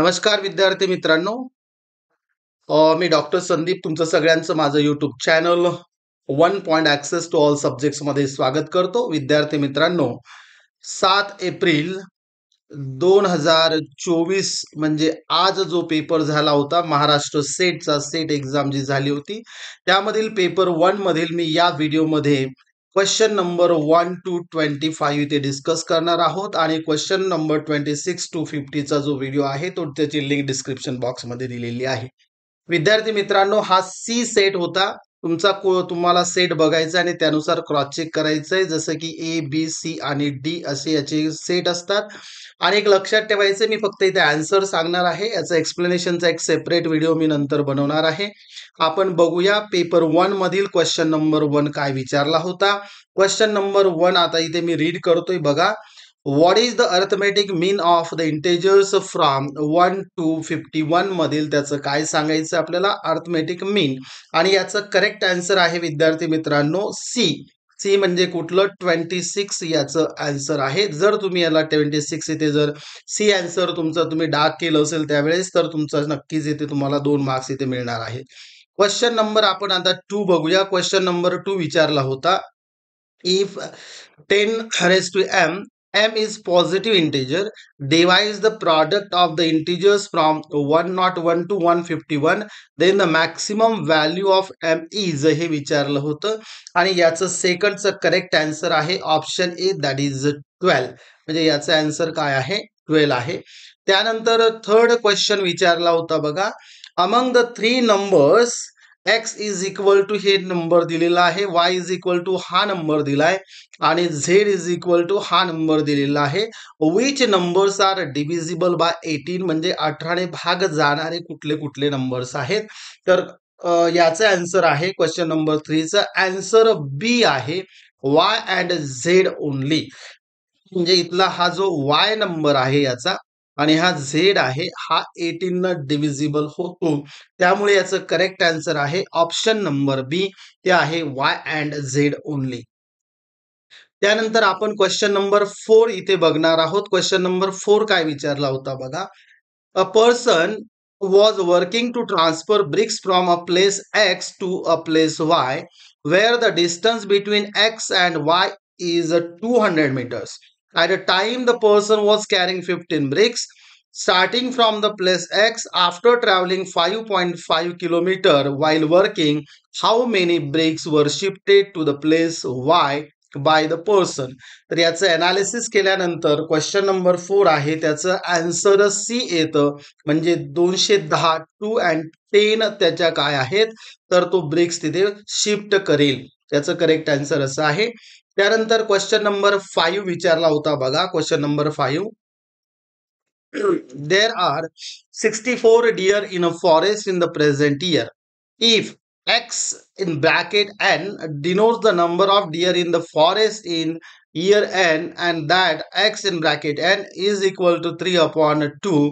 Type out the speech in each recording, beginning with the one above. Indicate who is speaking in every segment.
Speaker 1: नमस्कार विद्यार्थी मित्रांनो. मी डॉक्टर संदीप तुमचं सगळ्यांचं माझं YouTube channel one point access to all सब्जेक्ट्समध्ये स्वागत करतो. विद्यार्थी मित्रांनो, 7 एप्रिल 2024 म्हणजे आज जो पेपर झाला होता महाराष्ट्र सेट एक्झाम जी झाली होती त्यामधील पेपर 1 मधील मी या व्हिडिओमध्ये क्वेश्चन नंबर 1 to 25 इथे डिस्कस करणार आहोत आणि क्वेश्चन नंबर 26 to 50 चा जो व्हिडिओ आहे तो त्याची लिंक डिस्क्रिप्शन बॉक्समध्ये दिलेली आहे. विद्यार्थी मित्रांनो, हा सी सेट होता. तुम्हाला सेट बघायचा आणि त्यानुसार क्रॉस चेक करायचं आहे. जसं की ए बी सी आणि डी असे याचे सेट असतात. आणि एक लक्षात ठेवायचं, मी फक्त इथे आन्सर सांगणार आहे. याचा एक्सप्लेनेशनचा एक सेपरेट व्हिडिओ मी नंतर बनवणार आहे. आपण बघूया पेपर 1 मधील क्वेश्चन नंबर 1 काय विचारला होता. क्वेश्चन नंबर 1 आता इथे मी रीड करतोय बघा. What is the arithmetic mean of the integers from 1 to 51 मधील त्याचं काय सांगायचं आपल्याला अर्थमेटिक मीन. आणि याचं करेक्ट आन्सर आहे विद्यार्थी मित्रांनो सी. सी म्हणजे कुठलं 26 याचं आन्सर आहे. जर तुम्ही याला 26 इथे जर सी आन्सर तुमचं तुम्ही डार्क केलं असेल त्यावेळेस तर तुमचं नक्कीच इथे तुम्हाला 2 मार्क्स इथे मिळणार आहे. क्वेश्चन नंबर आपण आता 2 बघूया. क्वेश्चन नंबर 2 विचारला होता. If 10 raised to m is positive integer, divides the product of the integers from 101 to 151, then the maximum value of m is हे विचारलं होतं. आणि याचं सेकंडचं करेक्ट आन्सर आहे ऑप्शन ए, दॅट इज 12. म्हणजे याचा आन्सर काय आहे 12 आहे. त्यानंतर थर्ड क्वेश्चन विचारला होता बघा. Among the 3 numbers x is equal to हे नंबर दिलेला आहे, y इज इक्वल टू हा नंबर दिलाय आणि z इज इक्वल टू हा नंबर दिलेला आहे. Which numbers are divisible by 18 म्हणजे 18 ने भाग जाणारे कुठले कुठले नंबर्स आहेत. तर याचा आन्सर आहे क्वेश्चन नंबर 3 चा आन्सर बी आहे y अँड z ओनली. म्हणजे इथला हा जो y नंबर आहे याचा आणि हा z आहे हा 18 न डिव्हिजिबल होतो. त्यामुळे याचं करेक्ट आन्सर आहे ऑप्शन नंबर बी, ते आहे y अँड z ओनली. त्यानंतर आपण क्वेश्चन नंबर 4 इथे बघणार आहोत. क्वेश्चन नंबर 4 काय विचारला होता बघा. A person was working to transfer bricks from a place X to a place Y, where the distance between X and Y is 200 meters. At the time, the person was carrying 15 bricks. Starting from the place X, after traveling 5.5 kilometer while working, how many bricks were shifted to the place Y by the person. तर याचं analysis केल्यानंतर question number 4 आहे त्याचं answer C येतं. म्हणजे 210 2 and 10 त्याच्या काय आहेत तर तो ब्रिक्स तिथे शिफ्ट करेल. त्याचं करेक्ट आन्सर असं आहे. त्यानंतर क्वेश्चन नंबर 5 विचारला होता बघा. Question number 5. There are 64 deer in a forest in the present year. If x in bracket n denotes the number of deer in the forest in year n, and that x in bracket n is equal to 3 upon 2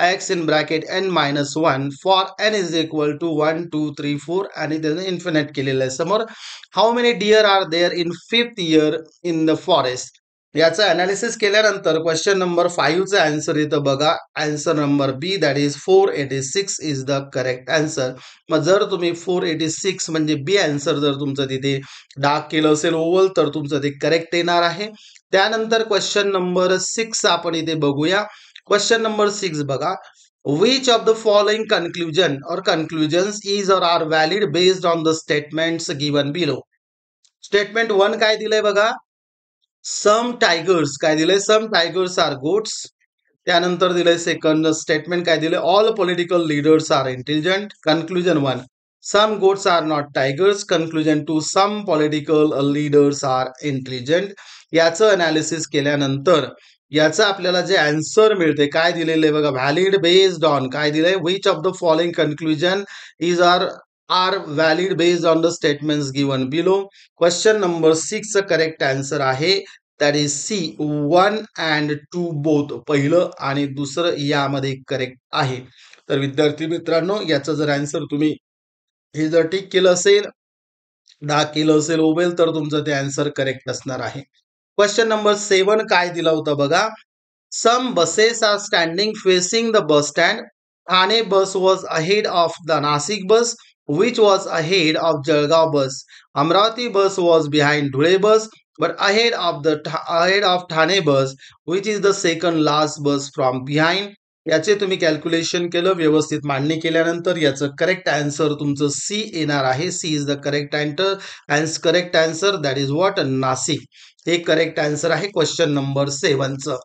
Speaker 1: x in bracket n minus 1 for n is equal to 1 2 3 4 आणि त्याने infinite केलेलं आहे समोर. How many deer are there in 5th year in the forest. याचा analysis केल्यानंतर question number 5 चा answer येतं बघा. Answer number B, that is 486 is the correct answer. मग जर तुम्ही 486 म्हणजे बी आन्सर जर तुमचं तिथे डार्क केलं असेल ओव्हल तर तुमचं ते करेक्ट येणार आहे. त्यानंतर क्वेश्चन नंबर 6 आपण इथे बघूया. क्वेश्चन नंबर 6 बघा. Which of the following conclusion or conclusions is or are valid based on the statements given below? Statement 1 काय दिलंय बघा. सम टायगर्स काय दिलंय, सम टायगर्स आर गोट्स. त्यानंतर दिलंय सेकंड स्टेटमेंट काय दिलंय, all political leaders are intelligent. Conclusion 1, some goats are not tigers. Conclusion 2, some political leaders are intelligent. याचं अनालिसिस केल्यानंतर याचं आपल्याला जे आन्सर मिळते काय दिलेलं आहे बघा. व्हॅलिड बेस्ड ऑन काय दिलंय, which of the following conclusion is are valid based on the statements given below. Question number 6 correct answer आहे दॅट इज सी, 1 and 2 बोथ. पहिलं आणि दुसरं यामध्ये करेक्ट आहे. तर विद्यार्थी मित्रांनो, याचं जर आन्सर तुम्ही हे जर टिक केलं असेल, डार्क केलं असेल ओवेल तर तुमचं ते आन्सर करेक्ट असणार आहे. क्वेश्चन नंबर 7 काय दिला होता बघा. Some buses are standing facing the bus stand. Thane bus was ahead of the Nasik bus, which was ahead of Jalgaon bus. Amravati bus was behind Dhule bus, but ahead of Thane bus, which is the second last bus from behind. याचे तुम्ही calculation केलं, व्यवस्थित मांडणी केल्यानंतर याचं correct answer तुमचं C येणार आहे. C is the correct correct answer, that is what, Nashik. हे करेक्ट आन्सर आहे क्वेश्चन नंबर 7चं.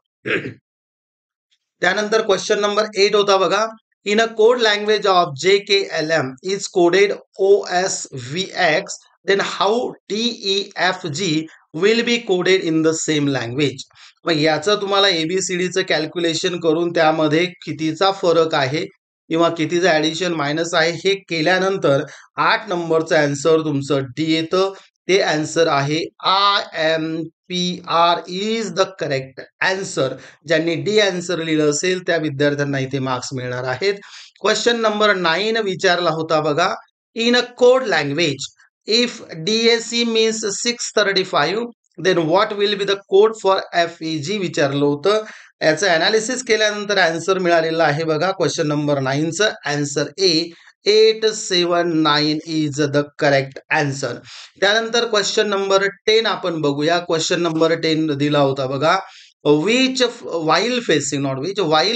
Speaker 1: त्यानंतर क्वेश्चन नंबर 8 होता बघा. In a code language of JKLM is coded OSVX, then how DEFG will be coded in the same language. मग याचं तुम्हाला ABCDचं calculation करून त्यामध्ये कितीचा फरक आहे किंवा कितीचं ऍडिशन मायनस आहे हे केल्यानंतर 8 नंबरचं आन्सर तुमचं डी येतं. ते आन्सर आहे IMPR is the correct answer. ज्यांनी डी आन्सर लिहिलं असेल त्या विद्यार्थ्यांना इथे मार्क्स मिळणार आहेत. क्वेश्चन नंबर 9 विचारला होता बघा. In a code language, if DAC means 635, then what will be the code for FEG विचारलं होतं. याचं अनालिसिस केल्यानंतर आन्सर मिळालेला आहे बघा. क्वेश्चन नंबर 9चं answer A 879 is the correct answer. त्यानंतर क्वेश्चन नंबर 10 आपण बघूया. क्वेश्चन नंबर 10 दिला होता बघा. while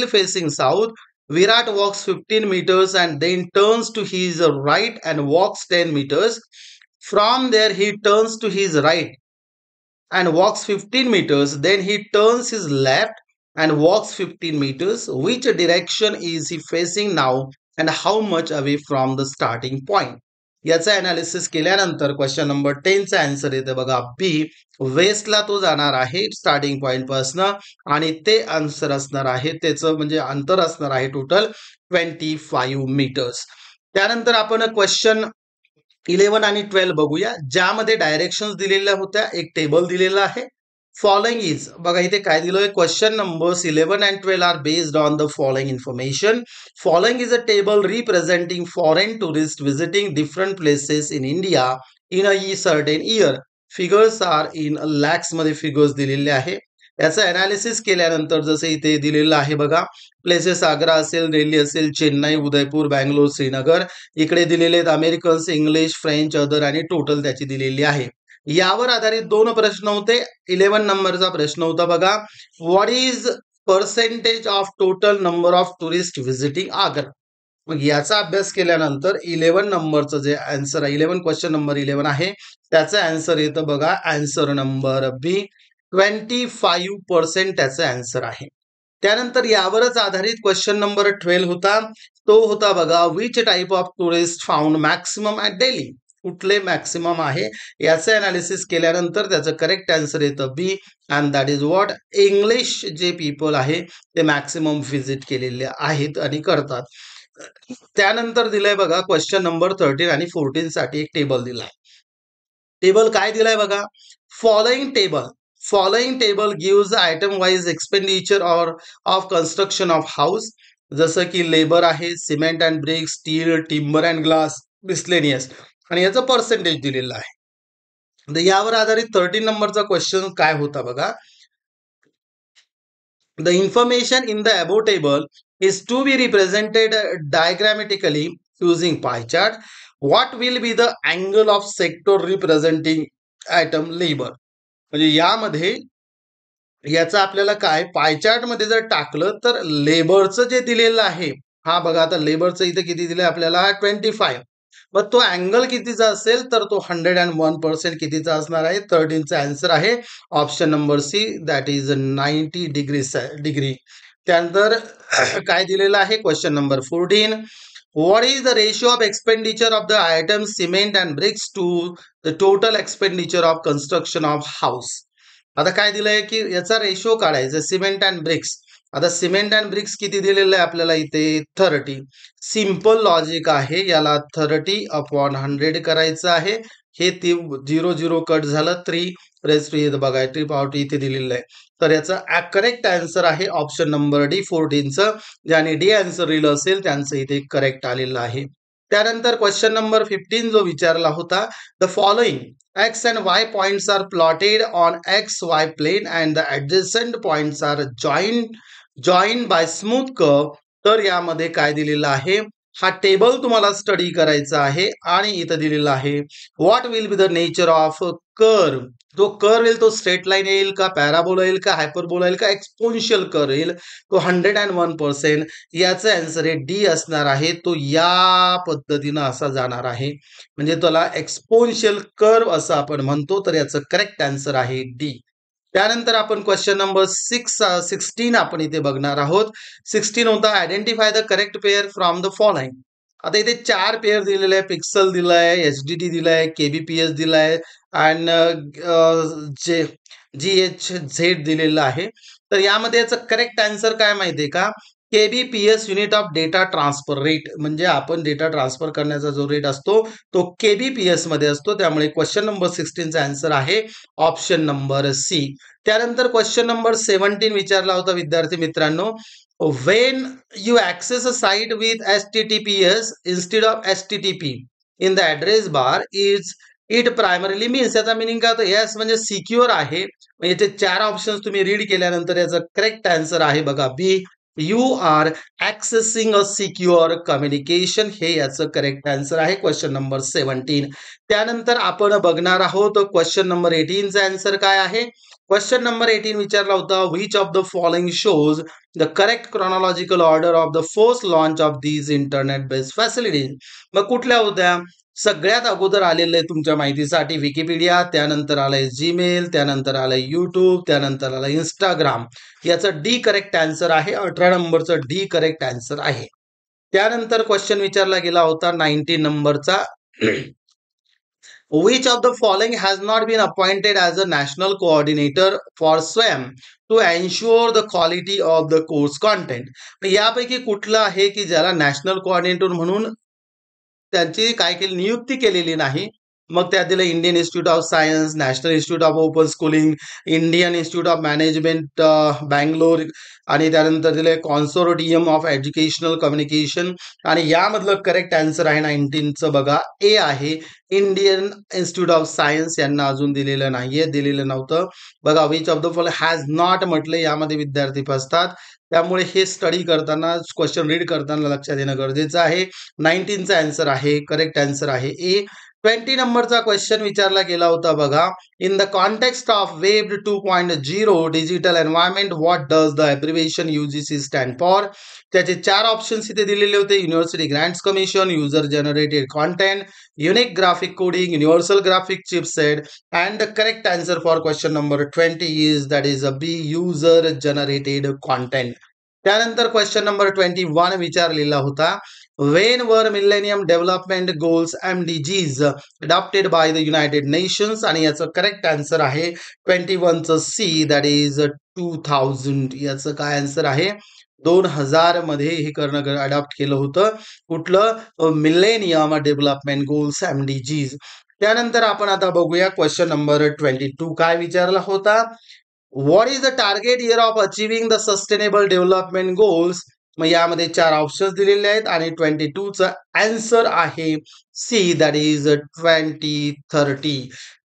Speaker 1: facing south, Virat walks 15 meters and then turns to his right and walks 10 meters. From there he turns to his right and walks 15 meters. Then he turns his left and walks 15 meters. Which direction is he facing now and how much away from the starting point? याचा analysis केल्यानंतर question number 10चा answer येते बघा बी. वेस्टला तो जाणार आहे starting point पासून आणि ते आन्सर असणार आहे, त्याचं म्हणजे अंतर असणार आहे टोटल 25 मीटर्स. त्यानंतर आपण क्वेश्चन 11 आणि 12 बघूया, ज्यामध्ये डायरेक्शन्स दिलेल्या होत्या. एक टेबल दिलेला आहे. फॉलोइंग इज, बघा इथे काय दिलंय, question numbers 11 and 12 are based on the following information. Following is a table representing foreign tourist visiting different places in India in a certain year. Figures are in lakhs मध्ये figures दिलेले आहे. याचं analysis केल्यानंतर जसं इथे दिलेलं आहे बघा, प्लेसेस आग्रा असेल, दिल्ली असेल, चेन्नई, उदयपूर, बँगलोर, श्रीनगर. इकडे दिलेले आहेत अमेरिकन्स, इंग्लिश, फ्रेंच, अदर आणि टोटल त्याची दिलेली आहे. यावर आधारित 2 प्रश्न होते. 11 नंबरचा प्रश्न होता बघा, what is percentage of total number of tourist visiting Agra. मग याचा अभ्यास केल्यानंतर 11 नंबरचं जे आन्सर आहे, 11 क्वेश्चन नंबर 11 आहे, त्याचं आन्सर येतं बघा आन्सर नंबर बी 25% त्याचं आन्सर आहे. त्यानंतर यावरच आधारित क्वेश्चन नंबर 12 होता. तो होता बघा, which type of tourist found maximum at Delhi. कुठले मॅक्सिमम आहे याचं अनालिसिस केल्यानंतर त्याचं करेक्ट आन्सर येतं B and that is what, English जे पीपल आहे ते मॅक्सिमम व्हिजिट केलेले आहेत आणि करतात. त्यानंतर दिलाय बघा क्वेश्चन नंबर 13 आणि 14 साठी एक टेबल दिलाय. टेबल काय दिलाय बघा, following table gives item wise expenditure of construction of house. जसं की लेबर आहे, cement and brick, steel, timber and glass, miscellaneous, आणि याचं पर्सेंटेज दिलेलं आहे. यावर आधारित 13 नंबरचा क्वेश्चन काय होता बघा, the information in the above table is to be represented diagrammatically using pie chart. What will be the angle of sector representing item labor. म्हणजे यामध्ये याचा आपल्याला काय पाय चार्ट मध्ये जर टाकलं तर लेबरचं जे दिलेलं आहे, हा बघा आता लेबरचं इथे किती दिलंय आपल्याला 25, मग तो अँगल कितीचा असेल तर तो 101% कितीचा असणार आहे. 13चा आन्सर आहे option number C, that is 90 degree. त्यानंतर काय दिलेलं आहे question number 14, what is the ratio of expenditure of the item cement and bricks to the total expenditure of construction of house. आता काय दिलंय की याचा रेशिओ काढायचा सिमेंट अँड ब्रिक्स. आता सिमेंट अँड ब्रिक्स किती दिलेलं आहे आपल्याला इथे 30. सिंपल लॉजिक आहे, याला 30/100 करायचं आहे. हे 0 कट झालं 3 रेज टू येतं बघा 3 पावटी इथे दिलेलं आहे. तर याचा करेक्ट आन्सर आहे ऑप्शन नंबर डी 14चं. ज्याने डी आन्सर लिहिलं असेल त्यांचं इथे करेक्ट आलेलं आहे. त्यानंतर क्वेश्चन नंबर 15 जो विचारला होता, the following x and y points are plotted on xy plane and the adjacent points are joined by smooth curve. तर यामध्ये काय दिलेलं आहे, हा टेबल तुम्हाला स्टडी करायचा आहे आणि इथं दिलेला आहे what will be the nature of curve. जो कर्व येईल तो स्ट्रेट लाईन येईल का, पॅराबोला येईल का, हायपरबोला येईल का, एक्सपोन्शियल कर्व येईल, तो 101%. याचा आन्सर आहे डी असणार आहे. तो या पद्धतीनं असा जाणार आहे, म्हणजे त्याला एक्सपोन्शियल कर्व असं आपण म्हणतो. तर याचं करेक्ट आन्सर आहे डी. त्यानंतर आपण क्वेश्चन नंबर 16 आपण इथे बघणार आहोत. 16 होता identify the correct pair from the following. आता इथे 4 पेअर दिलेले आहे, पिक्सल दिलाय, एचडीटी दिलाय, केबीपीएस दिलाय आणि GHZ दिलेलं आहे. तर यामध्ये याचं करेक्ट आन्सर काय माहितीये का, kbps unit of data transfer rate, म्हणजे आपण डेटा ट्रान्सफर करण्याचा जो रेट असतो तो केबीपीएस मध्ये असतो. त्यामुळे क्वेश्चन नंबर 16चा आन्सर आहे ऑप्शन नंबर सी. त्यानंतर क्वेश्चन नंबर 17 विचारला होता विद्यार्थी मित्रांनो, when you access a site with HTTPS instead of HTTP in the address bar is it primarily means. याचा मिनिंग काय होतं, यस म्हणजे सिक्युअर आहे. याचे 4 ऑप्शन्स तुम्ही रीड केल्यानंतर याचा करेक्ट आन्सर आहे बघा B, you are accessing a secure communication. हे याचं करेक्ट आन्सर आहे क्वेश्चन नंबर 17. त्यानंतर आपण बघणार आहोत क्वेश्चन नंबर 18चा आन्सर काय आहे. क्वेश्चन नंबर 18 विचारला होता, which of the following shows the correct chronological order of the first launch of these internet based facilities. मग कुठल्या होत्या, सगळ्यात अगोदर आलेलं आहे तुमच्या माहितीसाठी विकिपीडिया, त्यानंतर आलंय जीमेल, त्यानंतर आलंय युट्यूब, त्यानंतर आलंय इंस्टाग्राम. याचं डी करेक्ट आन्सर आहे. 18 नंबरचं डी करेक्ट आन्सर आहे. त्यानंतर क्वेश्चन विचारला गेला होता 19 नंबरचा, which of the following has not been appointed as a national coordinator for SWAYAM to ensure the quality of the course content. यापैकी कुठलं आहे की ज्याला नॅशनल कोऑर्डिनेटर म्हणून त्यांची काय केली, नियुक्ती केलेली नाही. मग त्यात दिलं Indian institute of science, national institute of open schooling, Indian institute of management Bangalore, आणि त्यानंतर दिले कॉन्सोर्टियम ऑफ एज्युकेशनल कम्युनिकेशन. आणि यामधलं करेक्ट आन्सर आहे 19चं बघा ए आहे, इंडियन इन्स्टिट्यूट ऑफ सायन्स. यांना अजून दिलेलं नाहीये, दिलेलं नव्हतं बघा. Which of the following has not म्हटलं, यामध्ये विद्यार्थी फसतात. त्यामुळे हे स्टडी करताना, क्वेश्चन रीड करताना लक्षात येणं गरजेचं आहे. 19चा आन्सर आहे, करेक्ट आन्सर आहे ए. 20 नंबरचा क्वेश्चन विचारला गेला होता बघा, in the context of web 2.0 digital environment what does the abbreviation UGC stand for. त्याचे 4 ऑप्शन्स इथे दिलेले होते, university grants commission, user generated content, unique graphic coding, universal graphic chipset. And the correct answer for question number 20 is that is a B, user generated content. त्यानंतर question number 21 विचारलेला होता, when were millennium development goals MDGs adopted by the United Nations. आणि याचं correct answer आहे 21चं C, that is 2000. याचं काय answer आहे, 2000 मध्ये हे करणं अडॉप्ट केलं होतं. कुठलं, मिलेनियम डेव्हलपमेंट गोल्स MDGs. त्यानंतर आपण आता बघूया क्वेश्चन नंबर 22 काय विचारला होता, what is the target year of achieving the sustainable development goals. मग यामध्ये 4 ऑप्शन्स दिलेले आहेत आणि 22चं आन्सर आहे सी, दॅट इज 2030.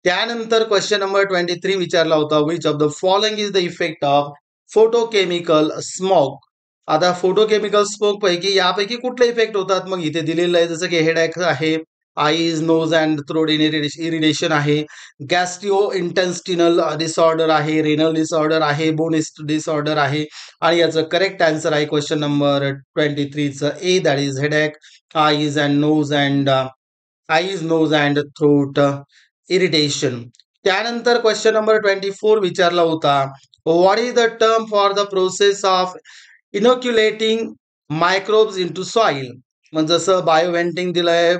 Speaker 1: त्यानंतर क्वेश्चन नंबर 23 विचारला होता, which of the following is the effect of photochemical smoke. आता फोटोकेमिकल स्मोक पैकी यापैकी कुठले इफेक्ट होतात, मग इथे दिलेलं आहे, जसं की हेडेक आहे, eyes, nose and throat irritation आहे, गॅस्ट्रो इंटेस्टिनल डिसऑर्डर आहे, रेनल डिसऑर्डर आहे, बोन डिसऑर्डर आहे. आणि याचं करेक्ट आन्सर आहे क्वेश्चन नंबर 23चं A, that is headache, eyes nose and throat irritation. त्यानंतर क्वेश्चन नंबर 24 विचारला होता, what is the term for the process of inoculating microbes into soil. मग जसं बायोव्हेंटिंग दिलंय,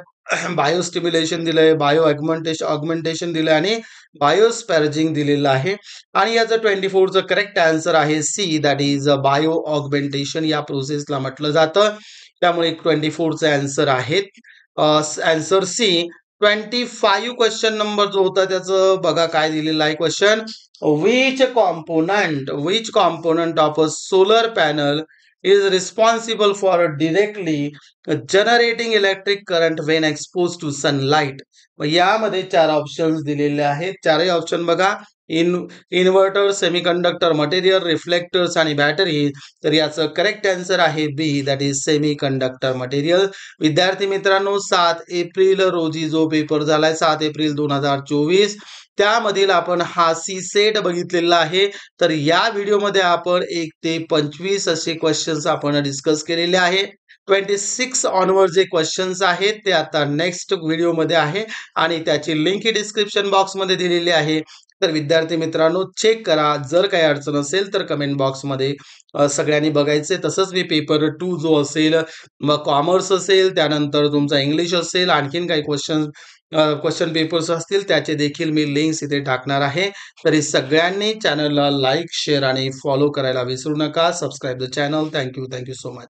Speaker 1: बायोस्टिम्युलेशन दिलंय, बायो ऑगमेंटेशन दिलंय आणि बायोस्पॅर्जिंग दिलेलं आहे. आणि याचं 24चं करेक्ट आन्सर आहे C, that is bio augmentation. या प्रोसेसला म्हटलं जातं. त्यामुळे 24चं आन्सर आहे आन्सर सी. 25 क्वेश्चन नंबर जो होता त्याचं बघा काय दिलेलं आहे question, which component of a solar panel is responsible for directly generating electric current when expose to sunlight. मग यामध्ये 4 ऑप्शन्स दिलेले आहेत. चारही ऑप्शन बघा. इन्व्हर्टर, सेमीकंडक्टर मटेरियल, रिफ्लेक्टर्स आणि बॅटरी. तर याचं करेक्ट आन्सर आहे बी, दॅट इज सेमीकंडक्टर मटेरियल. विद्यार्थी मित्रांनो, 7 एप्रिल रोजी जो पेपर झालाय 7 एप्रिल 2024, त्यामधील आपण हा सी सेट बघितलेला आहे. तर या व्हिडिओमध्ये आपण 1 ते 25 असे क्वेश्चन्स आपण डिस्कस केलेले आहे. 26 ऑनवर्ड जे क्वेश्चन्स आहेत ते आता नेक्स्ट व्हिडिओमध्ये आहे आणि त्याची लिंक ही डिस्क्रिप्शन बॉक्समध्ये दिलेली आहे. तर विद्यार्थी मित्रांनो, चेक करा. जर काही अडचण असेल तर कमेंट बॉक्समध्ये सगळ्यांनी बघायचे. तसंच मी पेपर 2 जो असेल, मग कॉमर्स असेल, त्यानंतर तुमचा इंग्लिश असेल, आणखीन काही क्वेश्चन पेपर्स असतील त्याचे देखील मी लिंक्स इथे टाकणार आहे. तरी सगळ्यांनी चॅनलला लाईक, शेअर आणि फॉलो करायला विसरू नका. Subscribe the channel. Thank you so much.